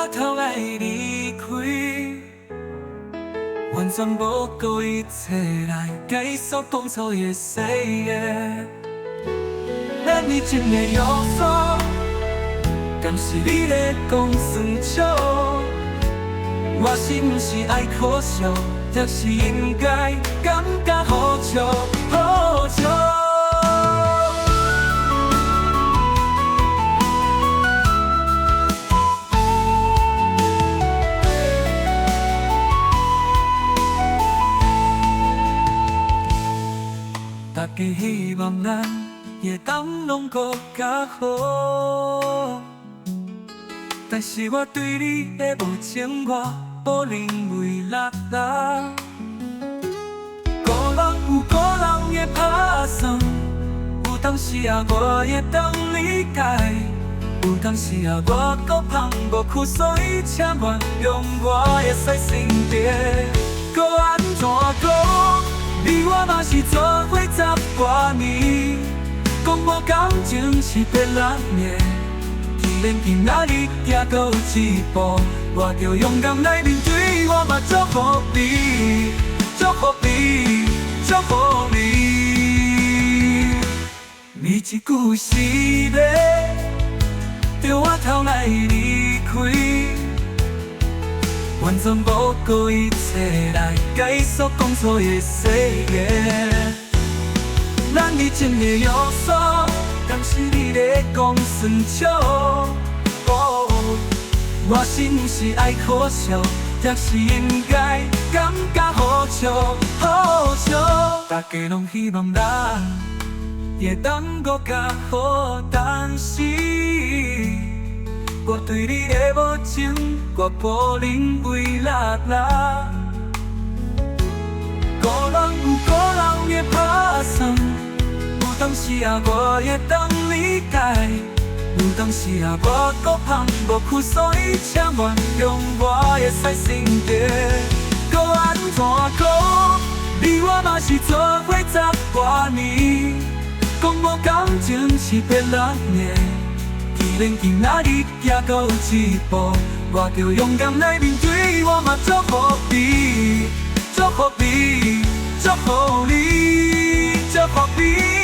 我头来离开，完全无顾一切来继续当初的誓言。咱以前的约束，敢是你咧讲算笑？我是毋是爱可笑，还是应该感觉好笑？好笑。大家希望咱会当拢搁较好，但是我对你的无情，我无能为力啦。个人有个人的打算，有当时啊我会当理解，有当时啊我搁放无开，所以请原谅我的细心地，搁安怎讲？你我嘛是做伙10多年，讲无感情是别人的。既然今仔日行到一步，我就勇敢来面对，我嘛祝福你，祝福你，祝福你。你一句是要着我头来离开，完全无顾一切来继续当初的誓言。咱以前的约束，敢是你咧讲算笑？我是毋是爱可笑，还是应该感觉好笑？好笑。大家拢希望咱会当搁较好，但是我对你的无情，我无能为力啦。个人有个人的打算，有当时啊我会当理解，有当时啊我搁放无开，所以请原谅我的细心地。搁安怎讲？你我嘛是做伙10多年，讲无感情是别人的。既然今仔日行到一步，我就勇敢来面对，我嘛祝福你，祝福你，祝福你，祝福你。